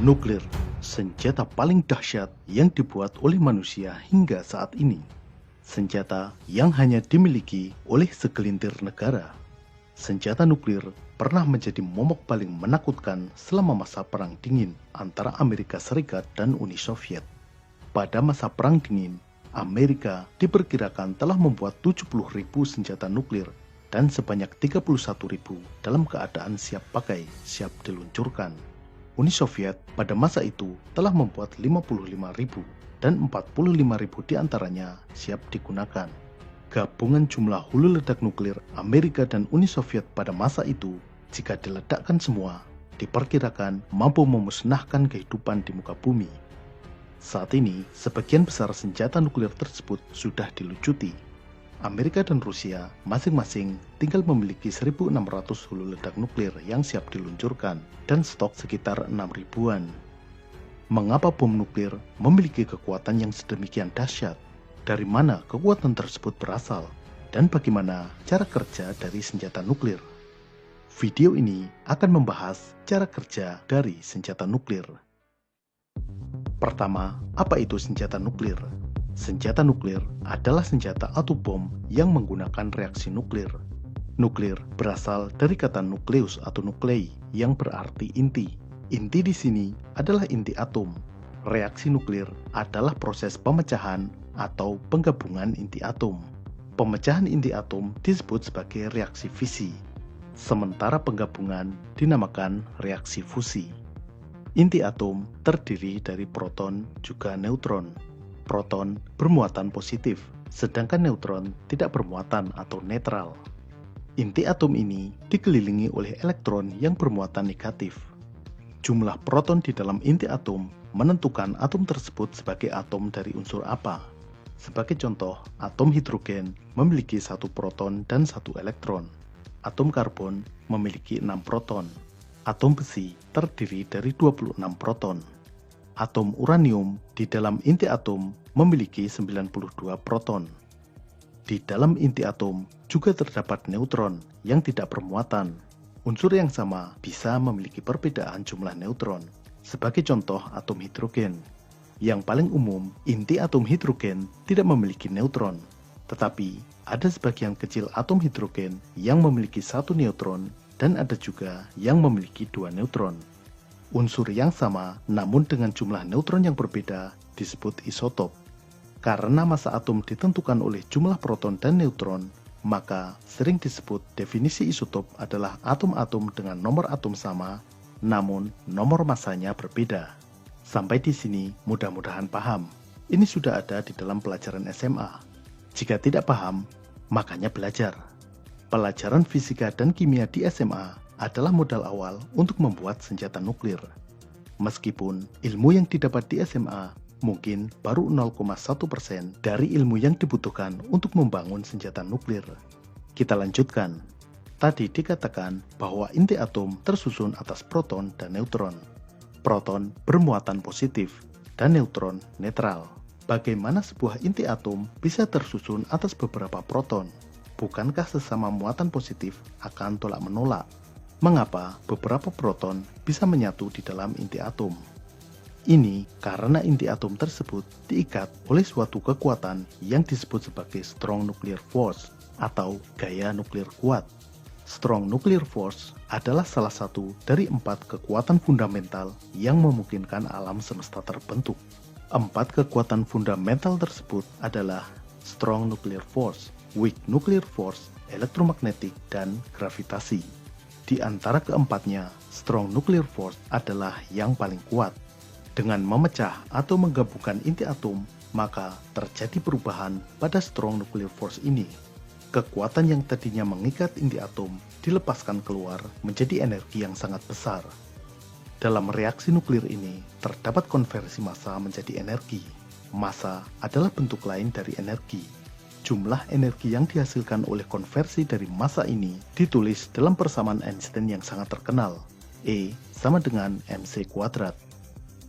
Nuklir, senjata paling dahsyat yang dibuat oleh manusia hingga saat ini. Senjata yang hanya dimiliki oleh segelintir negara. Senjata nuklir pernah menjadi momok paling menakutkan selama masa Perang Dingin antara Amerika Serikat dan Uni Soviet. Pada masa Perang Dingin, Amerika diperkirakan telah membuat 70.000 senjata nuklir dan sebanyak 31.000 dalam keadaan siap pakai, siap diluncurkan. Uni Soviet pada masa itu telah membuat 55.000 dan 45.000 diantaranya siap digunakan. Gabungan jumlah hulu ledak nuklir Amerika dan Uni Soviet pada masa itu, jika diledakkan semua, diperkirakan mampu memusnahkan kehidupan di muka bumi. Saat ini, sebagian besar senjata nuklir tersebut sudah dilucuti. Amerika dan Rusia masing-masing tinggal memiliki 1.600 hulu ledak nuklir yang siap diluncurkan dan stok sekitar 6.000-an. Mengapa bom nuklir memiliki kekuatan yang sedemikian dahsyat? Dari mana kekuatan tersebut berasal? Dan bagaimana cara kerja dari senjata nuklir? Video ini akan membahas cara kerja dari senjata nuklir. Pertama, apa itu senjata nuklir? Senjata nuklir adalah senjata atau bom yang menggunakan reaksi nuklir. Nuklir berasal dari kata nukleus atau nuklei yang berarti inti. Inti di sini adalah inti atom. Reaksi nuklir adalah proses pemecahan atau penggabungan inti atom. Pemecahan inti atom disebut sebagai reaksi fisi, sementara penggabungan dinamakan reaksi fusi. Inti atom terdiri dari proton juga neutron. Proton bermuatan positif, sedangkan neutron tidak bermuatan atau netral. Inti atom ini dikelilingi oleh elektron yang bermuatan negatif. Jumlah proton di dalam inti atom menentukan atom tersebut sebagai atom dari unsur apa. Sebagai contoh, atom hidrogen memiliki 1 proton dan 1 elektron. Atom karbon memiliki 6 proton. Atom besi terdiri dari 26 proton. Atom uranium di dalam inti atom memiliki 92 proton. Di dalam inti atom juga terdapat neutron yang tidak bermuatan. Unsur yang sama bisa memiliki perbedaan jumlah neutron. Sebagai contoh, atom hidrogen. Yang paling umum, inti atom hidrogen tidak memiliki neutron. Tetapi, ada sebagian kecil atom hidrogen yang memiliki 1 neutron dan ada juga yang memiliki 2 neutron. Unsur yang sama namun dengan jumlah neutron yang berbeda disebut isotop. Karena massa atom ditentukan oleh jumlah proton dan neutron, maka sering disebut definisi isotop adalah atom-atom dengan nomor atom sama namun nomor massanya berbeda. Sampai di sini mudah-mudahan paham. Ini sudah ada di dalam pelajaran SMA. Jika tidak paham, makanya belajar. Pelajaran fisika dan kimia di SMA adalah modal awal untuk membuat senjata nuklir. Meskipun ilmu yang didapat di SMA mungkin baru 0,1% dari ilmu yang dibutuhkan untuk membangun senjata nuklir. Kita lanjutkan. Tadi dikatakan bahwa inti atom tersusun atas proton dan neutron. Proton bermuatan positif dan neutron netral. Bagaimana sebuah inti atom bisa tersusun atas beberapa proton? Bukankah sesama muatan positif akan tolak-menolak? Mengapa beberapa proton bisa menyatu di dalam inti atom? Ini karena inti atom tersebut diikat oleh suatu kekuatan yang disebut sebagai strong nuclear force atau gaya nuklir kuat. Strong nuclear force adalah salah satu dari 4 kekuatan fundamental yang memungkinkan alam semesta terbentuk. 4 kekuatan fundamental tersebut adalah strong nuclear force, weak nuclear force, elektromagnetik, dan gravitasi. Di antara keempatnya, strong nuclear force adalah yang paling kuat. Dengan memecah atau menggabungkan inti atom, maka terjadi perubahan pada strong nuclear force ini. Kekuatan yang tadinya mengikat inti atom dilepaskan keluar menjadi energi yang sangat besar. Dalam reaksi nuklir ini, terdapat konversi massa menjadi energi. Massa adalah bentuk lain dari energi. Jumlah energi yang dihasilkan oleh konversi dari massa ini ditulis dalam persamaan Einstein yang sangat terkenal, E sama dengan mc².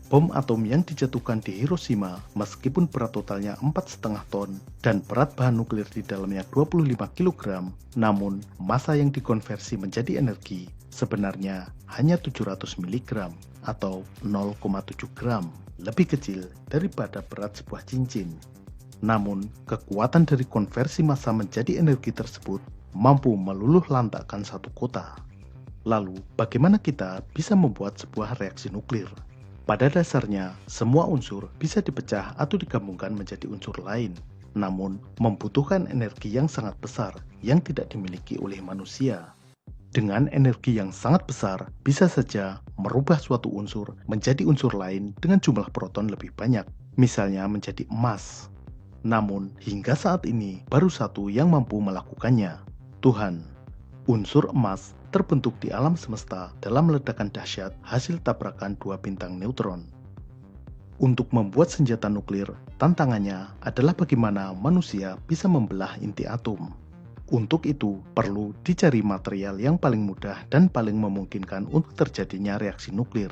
Bom atom yang dijatuhkan di Hiroshima meskipun berat totalnya 4,5 ton dan berat bahan nuklir di dalamnya 25 kg, namun massa yang dikonversi menjadi energi sebenarnya hanya 700 mg atau 0,7 gram, lebih kecil daripada berat sebuah cincin. Namun, kekuatan dari konversi massa menjadi energi tersebut mampu meluluh lantakkan satu kota. Lalu, bagaimana kita bisa membuat sebuah reaksi nuklir? Pada dasarnya, semua unsur bisa dipecah atau digabungkan menjadi unsur lain, namun membutuhkan energi yang sangat besar yang tidak dimiliki oleh manusia. Dengan energi yang sangat besar, bisa saja merubah suatu unsur menjadi unsur lain dengan jumlah proton lebih banyak, misalnya menjadi emas. Namun, hingga saat ini baru satu yang mampu melakukannya, Tuhan. Unsur emas terbentuk di alam semesta dalam ledakan dahsyat hasil tabrakan dua bintang neutron. Untuk membuat senjata nuklir, tantangannya adalah bagaimana manusia bisa membelah inti atom. Untuk itu, perlu dicari material yang paling mudah dan paling memungkinkan untuk terjadinya reaksi nuklir.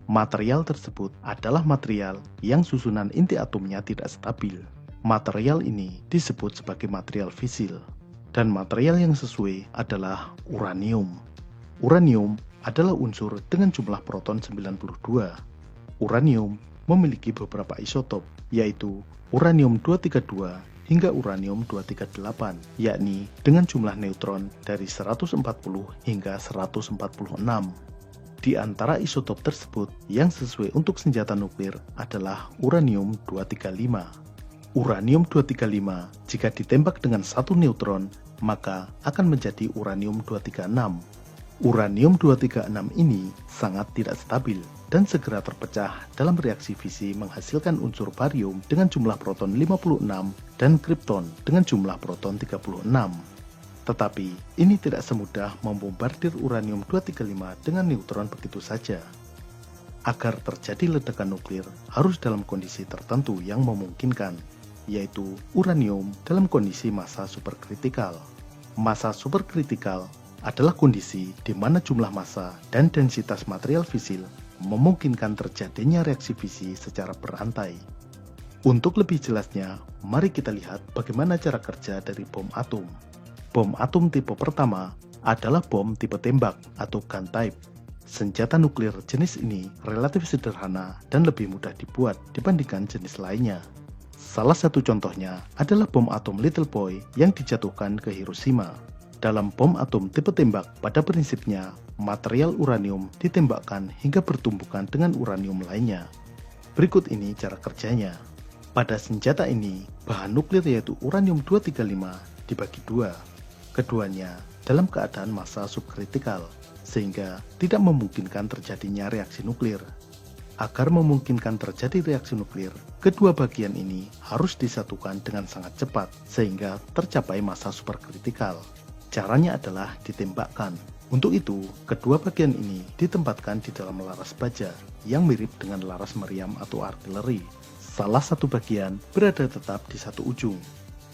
Material tersebut adalah material yang susunan inti atomnya tidak stabil. Material ini disebut sebagai material fisil, dan material yang sesuai adalah uranium. Uranium adalah unsur dengan jumlah proton 92. Uranium memiliki beberapa isotop, yaitu uranium-232 hingga uranium-238, yakni dengan jumlah neutron dari 140 hingga 146. Di antara isotop tersebut, yang sesuai untuk senjata nuklir adalah uranium-235. Uranium-235 jika ditembak dengan satu neutron, maka akan menjadi uranium-236. Uranium-236 ini sangat tidak stabil dan segera terpecah dalam reaksi fisi menghasilkan unsur barium dengan jumlah proton 56 dan kripton dengan jumlah proton 36. Tetapi ini tidak semudah membombardir uranium-235 dengan neutron begitu saja. Agar terjadi ledakan nuklir harus dalam kondisi tertentu yang memungkinkan, yaitu uranium dalam kondisi massa superkritikal. Massa superkritikal adalah kondisi di mana jumlah massa dan densitas material fisil memungkinkan terjadinya reaksi fisi secara berantai. Untuk lebih jelasnya, mari kita lihat bagaimana cara kerja dari bom atom. Bom atom tipe pertama adalah bom tipe tembak atau gun type. Senjata nuklir jenis ini relatif sederhana dan lebih mudah dibuat dibandingkan jenis lainnya. Salah satu contohnya adalah bom atom Little Boy yang dijatuhkan ke Hiroshima. Dalam bom atom tipe tembak, pada prinsipnya material uranium ditembakkan hingga bertumbukan dengan uranium lainnya. Berikut ini cara kerjanya. Pada senjata ini, bahan nuklir yaitu uranium-235 dibagi dua. Keduanya dalam keadaan massa subkritikal, sehingga tidak memungkinkan terjadinya reaksi nuklir. Agar memungkinkan terjadi reaksi nuklir, kedua bagian ini harus disatukan dengan sangat cepat, sehingga tercapai massa superkritikal. Caranya adalah ditembakkan. Untuk itu, kedua bagian ini ditempatkan di dalam laras baja, yang mirip dengan laras meriam atau artileri. Salah satu bagian berada tetap di satu ujung.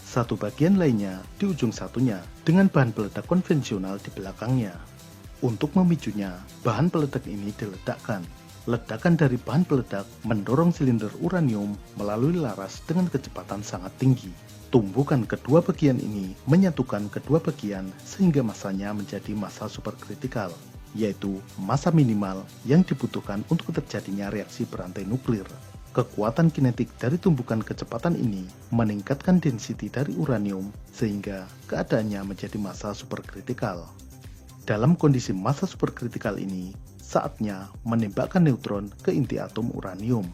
Satu bagian lainnya di ujung satunya, dengan bahan peledak konvensional di belakangnya. Untuk memicunya, bahan peledak ini diledakkan. Ledakan dari bahan peledak mendorong silinder uranium melalui laras dengan kecepatan sangat tinggi. Tumbukan kedua bagian ini menyatukan kedua bagian sehingga massanya menjadi massa superkritikal, yaitu massa minimal yang dibutuhkan untuk terjadinya reaksi berantai nuklir. Kekuatan kinetik dari tumbukan kecepatan ini meningkatkan density dari uranium sehingga keadaannya menjadi massa superkritikal. Dalam kondisi massa superkritikal ini, saatnya menembakkan neutron ke inti atom uranium.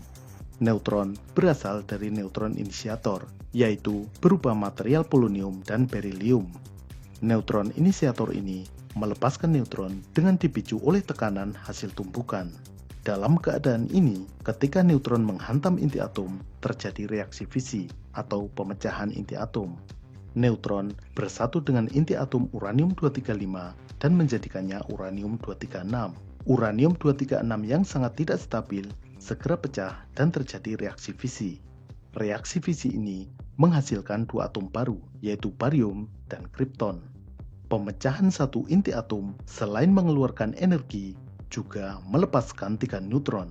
Neutron berasal dari neutron inisiator, yaitu berupa material polonium dan berilium. Neutron inisiator ini melepaskan neutron dengan dipicu oleh tekanan hasil tumbukan. Dalam keadaan ini, ketika neutron menghantam inti atom, terjadi reaksi fisi atau pemecahan inti atom. Neutron bersatu dengan inti atom uranium-235 dan menjadikannya uranium-236. Uranium-236 yang sangat tidak stabil segera pecah dan terjadi reaksi fisi. Reaksi fisi ini menghasilkan dua atom baru, yaitu barium dan kripton. Pemecahan satu inti atom selain mengeluarkan energi, juga melepaskan 3 neutron.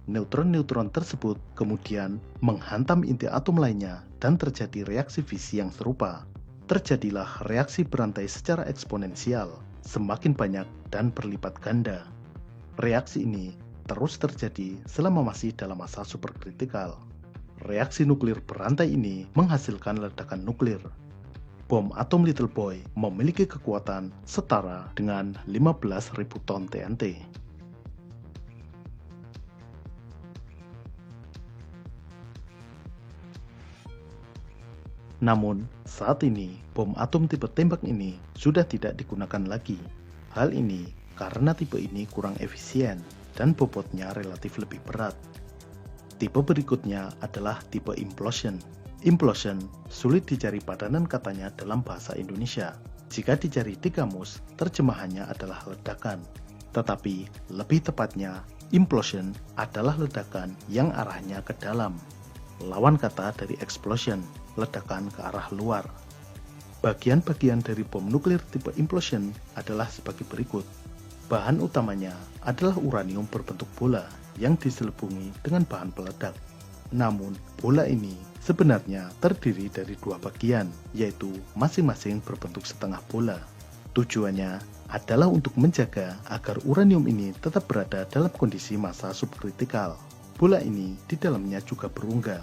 neutron-neutron tersebut kemudian menghantam inti atom lainnya dan terjadi reaksi fisi yang serupa. Terjadilah reaksi berantai secara eksponensial, semakin banyak dan berlipat ganda. Reaksi ini terus terjadi selama masih dalam masa superkritikal. Reaksi nuklir berantai ini menghasilkan ledakan nuklir. Bom atom Little Boy memiliki kekuatan setara dengan 15.000 ton TNT. Namun, saat ini bom atom tipe tembak ini sudah tidak digunakan lagi. Hal ini karena tipe ini kurang efisien dan bobotnya relatif lebih berat. Tipe berikutnya adalah tipe implosion. Implosion sulit dicari padanan katanya dalam bahasa Indonesia. Jika dicari di kamus, terjemahannya adalah ledakan. Tetapi lebih tepatnya, implosion adalah ledakan yang arahnya ke dalam. Lawan kata dari explosion, ledakan ke arah luar. Bagian-bagian dari bom nuklir tipe implosion adalah sebagai berikut. Bahan utamanya adalah uranium berbentuk bola yang diselubungi dengan bahan peledak. Namun, bola ini sebenarnya terdiri dari dua bagian, yaitu masing-masing berbentuk setengah bola. Tujuannya adalah untuk menjaga agar uranium ini tetap berada dalam kondisi massa subkritikal. Bola ini di dalamnya juga berongga.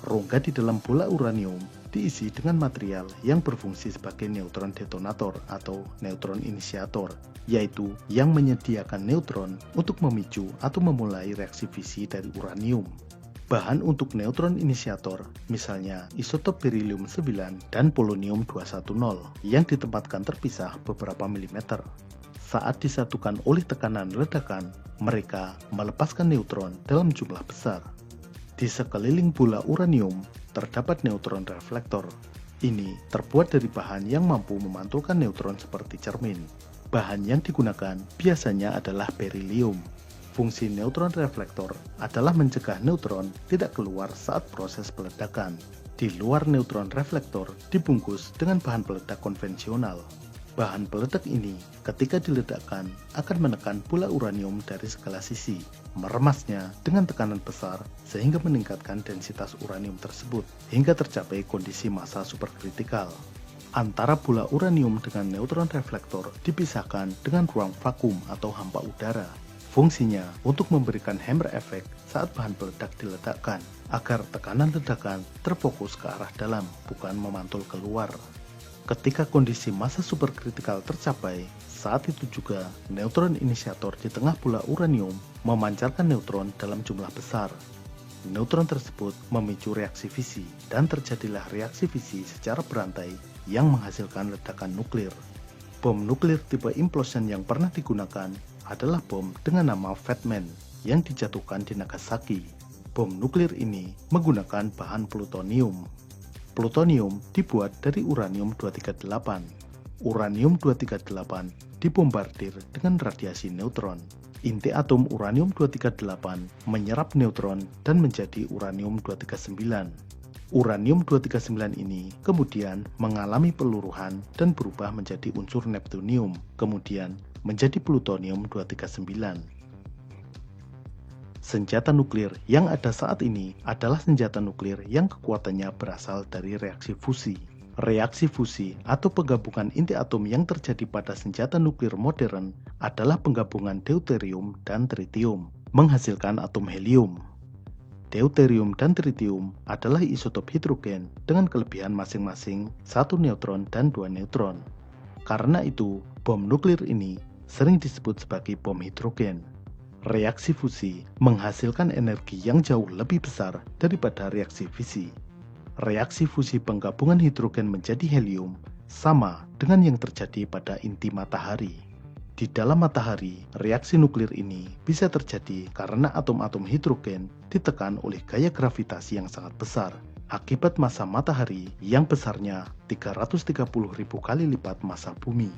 Rongga di dalam bola uranium diisi dengan material yang berfungsi sebagai neutron detonator atau neutron inisiator, yaitu yang menyediakan neutron untuk memicu atau memulai reaksi fisi dari uranium. Bahan untuk neutron inisiator, misalnya isotop berilium 9 dan polonium-210 yang ditempatkan terpisah beberapa milimeter. Saat disatukan oleh tekanan ledakan, mereka melepaskan neutron dalam jumlah besar. Di sekeliling bola uranium terdapat neutron reflektor. Ini terbuat dari bahan yang mampu memantulkan neutron seperti cermin. Bahan yang digunakan biasanya adalah berilium. Fungsi neutron reflektor adalah mencegah neutron tidak keluar saat proses peledakan. Di luar neutron reflektor dibungkus dengan bahan peledak konvensional. Bahan peledak ini ketika diledakkan akan menekan bola uranium dari segala sisi, meremasnya dengan tekanan besar sehingga meningkatkan densitas uranium tersebut hingga tercapai kondisi massa superkritikal. Antara bola uranium dengan neutron reflektor dipisahkan dengan ruang vakum atau hampa udara. Fungsinya untuk memberikan hammer effect saat bahan peledak diledakkan, agar tekanan ledakan terfokus ke arah dalam, bukan memantul keluar. Ketika kondisi massa superkritikal tercapai, saat itu juga neutron inisiator di tengah bola uranium memancarkan neutron dalam jumlah besar. Neutron tersebut memicu reaksi fisi dan terjadilah reaksi fisi secara berantai yang menghasilkan ledakan nuklir. Bom nuklir tipe implosion yang pernah digunakan adalah bom dengan nama Fat Man yang dijatuhkan di Nagasaki. Bom nuklir ini menggunakan bahan plutonium. Plutonium dibuat dari uranium-238. Uranium-238 dibombardir dengan radiasi neutron. Inti atom uranium-238 menyerap neutron dan menjadi uranium-239. Uranium-239 ini kemudian mengalami peluruhan dan berubah menjadi unsur neptunium, kemudian menjadi plutonium-239. Senjata nuklir yang ada saat ini adalah senjata nuklir yang kekuatannya berasal dari reaksi fusi. Reaksi fusi atau penggabungan inti atom yang terjadi pada senjata nuklir modern adalah penggabungan deuterium dan tritium, menghasilkan atom helium. Deuterium dan tritium adalah isotop hidrogen dengan kelebihan masing-masing 1 neutron dan 2 neutron. Karena itu, bom nuklir ini sering disebut sebagai bom hidrogen. Reaksi fusi menghasilkan energi yang jauh lebih besar daripada reaksi fisi. Reaksi fusi penggabungan hidrogen menjadi helium sama dengan yang terjadi pada inti matahari. Di dalam matahari, reaksi nuklir ini bisa terjadi karena atom-atom hidrogen ditekan oleh gaya gravitasi yang sangat besar akibat massa matahari yang besarnya 330.000 kali lipat massa bumi.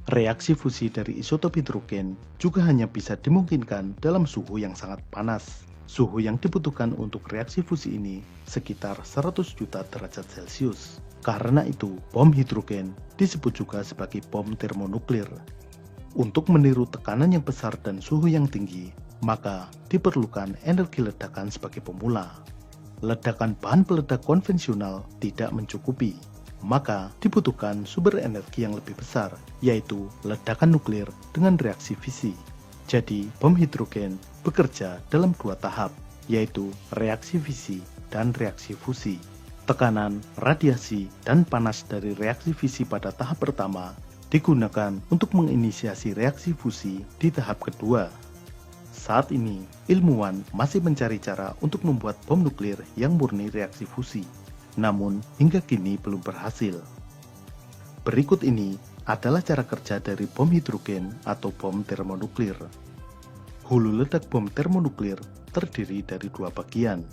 Reaksi fusi dari isotop hidrogen juga hanya bisa dimungkinkan dalam suhu yang sangat panas. Suhu yang dibutuhkan untuk reaksi fusi ini sekitar 100 juta derajat Celcius. Karena itu, bom hidrogen disebut juga sebagai bom termonuklir. Untuk meniru tekanan yang besar dan suhu yang tinggi, maka diperlukan energi ledakan sebagai pemula. Ledakan bahan peledak konvensional tidak mencukupi, maka dibutuhkan sumber energi yang lebih besar, yaitu ledakan nuklir dengan reaksi fisi. Jadi, bom hidrogen bekerja dalam dua tahap, yaitu reaksi fisi dan reaksi fusi. Tekanan, radiasi, dan panas dari reaksi fisi pada tahap pertama digunakan untuk menginisiasi reaksi fusi di tahap kedua. Saat ini, ilmuwan masih mencari cara untuk membuat bom nuklir yang murni reaksi fusi, namun hingga kini belum berhasil. Berikut ini adalah cara kerja dari bom hidrogen atau bom termonuklir. Hulu ledak bom termonuklir terdiri dari dua bagian.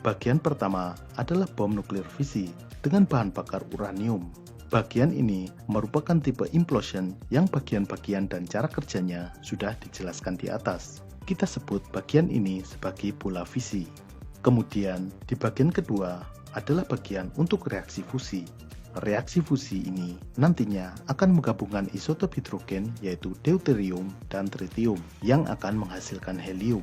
Bagian pertama adalah bom nuklir fisi dengan bahan bakar uranium. Bagian ini merupakan tipe implosion yang bagian-bagian dan cara kerjanya sudah dijelaskan di atas. Kita sebut bagian ini sebagai bola fisi. Kemudian di bagian kedua adalah bagian untuk reaksi fusi. Reaksi fusi ini nantinya akan menggabungkan isotop hidrogen yaitu deuterium dan tritium yang akan menghasilkan helium.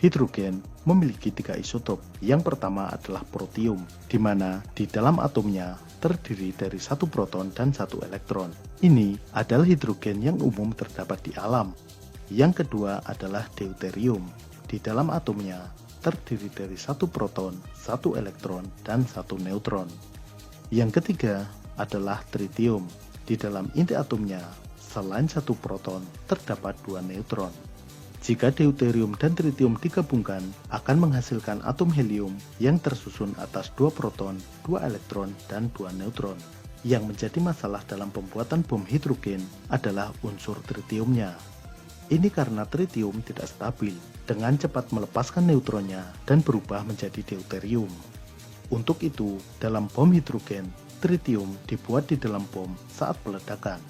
Hidrogen memiliki 3 isotop. Yang pertama adalah protium, di mana di dalam atomnya terdiri dari 1 proton dan 1 elektron. Ini adalah hidrogen yang umum terdapat di alam. Yang kedua adalah deuterium. Di dalam atomnya terdiri dari 1 proton, 1 elektron, dan 1 neutron. Yang ketiga adalah tritium. Di dalam inti atomnya, selain 1 proton, terdapat 2 neutron. Jika deuterium dan tritium digabungkan, akan menghasilkan atom helium yang tersusun atas 2 proton, 2 elektron, dan 2 neutron. Yang menjadi masalah dalam pembuatan bom hidrogen adalah unsur tritiumnya. Ini karena tritium tidak stabil, dengan cepat melepaskan neutronnya dan berubah menjadi deuterium. Untuk itu, dalam bom hidrogen, tritium dibuat di dalam bom saat peledakan.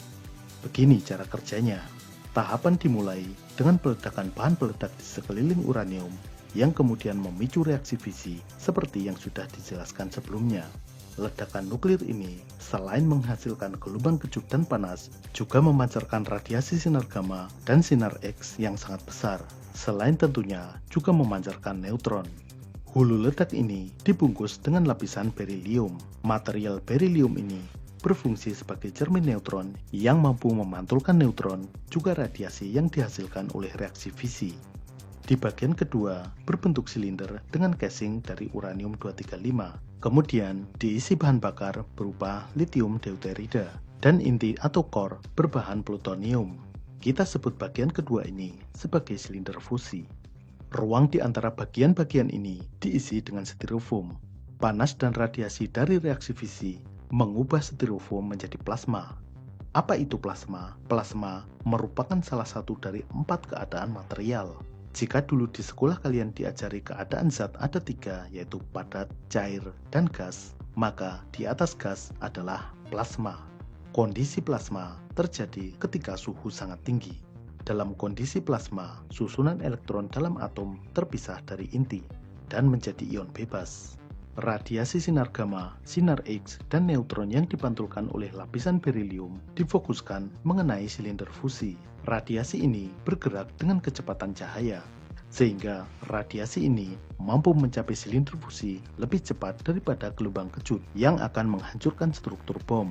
Begini cara kerjanya. Tahapan dimulai dengan peledakan bahan peledak di sekeliling uranium yang kemudian memicu reaksi fisi seperti yang sudah dijelaskan sebelumnya. Ledakan nuklir ini selain menghasilkan gelombang kejut dan panas, juga memancarkan radiasi sinar gamma dan sinar X yang sangat besar. Selain tentunya juga memancarkan neutron. Hulu ledak ini dibungkus dengan lapisan berilium. Material berilium ini berfungsi sebagai cermin neutron yang mampu memantulkan neutron, juga radiasi yang dihasilkan oleh reaksi fisi. Di bagian kedua berbentuk silinder dengan casing dari uranium-235, kemudian diisi bahan bakar berupa lithium deuterida, dan inti atau core berbahan plutonium. Kita sebut bagian kedua ini sebagai silinder fusi. Ruang di antara bagian-bagian ini diisi dengan styrofoam. Panas dan radiasi dari reaksi fisi mengubah styrofoam menjadi plasma. Apa itu plasma? Plasma merupakan salah satu dari 4 keadaan material. Jika dulu di sekolah kalian diajari keadaan zat ada 3, yaitu padat, cair, dan gas, maka di atas gas adalah plasma. Kondisi plasma terjadi ketika suhu sangat tinggi. Dalam kondisi plasma, susunan elektron dalam atom terpisah dari inti dan menjadi ion bebas. Radiasi sinar gamma, sinar X, dan neutron yang dipantulkan oleh lapisan berilium difokuskan mengenai silinder fusi. Radiasi ini bergerak dengan kecepatan cahaya, sehingga radiasi ini mampu mencapai silinder fusi lebih cepat daripada gelombang kejut yang akan menghancurkan struktur bom.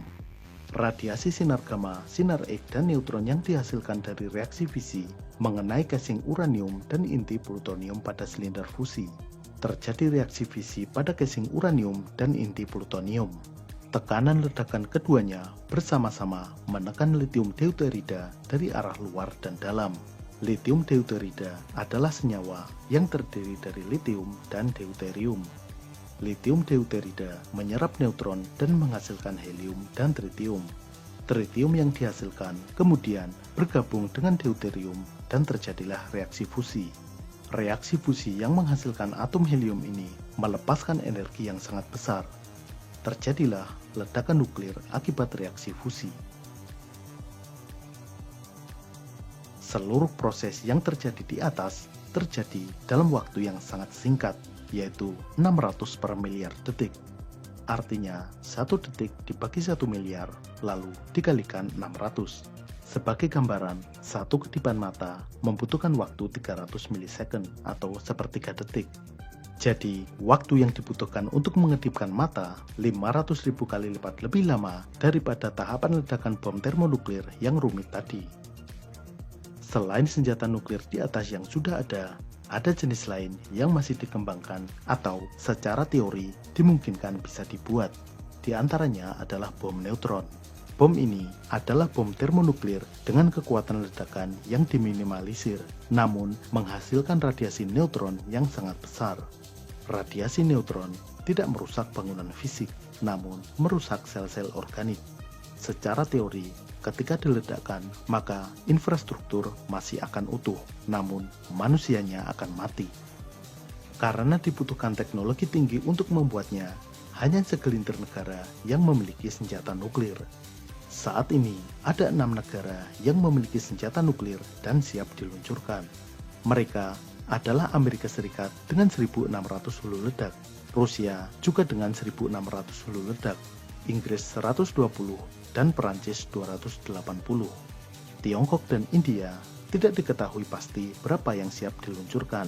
Radiasi sinar gamma, sinar X, dan neutron yang dihasilkan dari reaksi fisi mengenai casing uranium dan inti plutonium pada silinder fusi. Terjadi reaksi fisi pada casing uranium dan inti plutonium. Tekanan ledakan keduanya bersama-sama menekan lithium deuterida dari arah luar dan dalam. Lithium deuterida adalah senyawa yang terdiri dari lithium dan deuterium. Lithium deuterida menyerap neutron dan menghasilkan helium dan tritium. Tritium yang dihasilkan kemudian bergabung dengan deuterium dan terjadilah reaksi fusi. Reaksi fusi yang menghasilkan atom helium ini melepaskan energi yang sangat besar. Terjadilah ledakan nuklir akibat reaksi fusi. Seluruh proses yang terjadi di atas terjadi dalam waktu yang sangat singkat, yaitu 600 per miliar detik. Artinya, 1 detik dibagi 1 miliar, lalu dikalikan 600. Sebagai gambaran, satu kedipan mata membutuhkan waktu 300 milisecond atau sepertiga detik. Jadi, waktu yang dibutuhkan untuk mengedipkan mata 500.000 kali lipat lebih lama daripada tahapan ledakan bom termonuklir yang rumit tadi. Selain senjata nuklir di atas yang sudah ada jenis lain yang masih dikembangkan atau secara teori dimungkinkan bisa dibuat. Di antaranya adalah bom neutron. Bom ini adalah bom termonuklir dengan kekuatan ledakan yang diminimalisir, namun menghasilkan radiasi neutron yang sangat besar. Radiasi neutron tidak merusak bangunan fisik, namun merusak sel-sel organik. Secara teori, ketika diledakkan, maka infrastruktur masih akan utuh, namun manusianya akan mati. Karena dibutuhkan teknologi tinggi untuk membuatnya, hanya segelintir negara yang memiliki senjata nuklir. Saat ini, ada 6 negara yang memiliki senjata nuklir dan siap diluncurkan. Mereka adalah Amerika Serikat dengan 1.600 hulu ledak, Rusia juga dengan 1.600 hulu ledak, Inggris 120, dan Perancis 280. Tiongkok dan India tidak diketahui pasti berapa yang siap diluncurkan,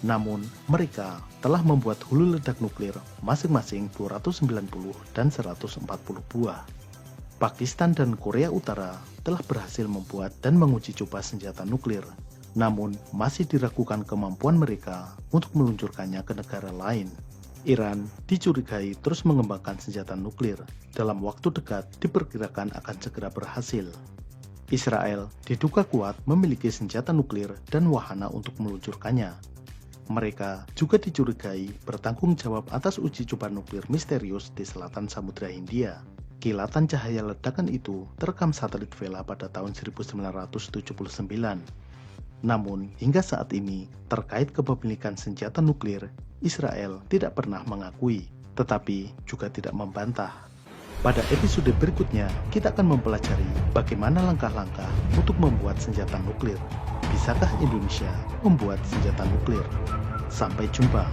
namun mereka telah membuat hulu ledak nuklir masing-masing 290 dan 140 buah. Pakistan dan Korea Utara telah berhasil membuat dan menguji coba senjata nuklir, namun masih diragukan kemampuan mereka untuk meluncurkannya ke negara lain. Iran dicurigai terus mengembangkan senjata nuklir, dalam waktu dekat diperkirakan akan segera berhasil. Israel diduga kuat memiliki senjata nuklir dan wahana untuk meluncurkannya. Mereka juga dicurigai bertanggung jawab atas uji coba nuklir misterius di selatan Samudra Hindia. Kilatan cahaya ledakan itu terekam satelit Vela pada tahun 1979. Namun, hingga saat ini, terkait kepemilikan senjata nuklir, Israel tidak pernah mengakui, tetapi juga tidak membantah. Pada episode berikutnya, kita akan mempelajari bagaimana langkah-langkah untuk membuat senjata nuklir. Bisakah Indonesia membuat senjata nuklir? Sampai jumpa.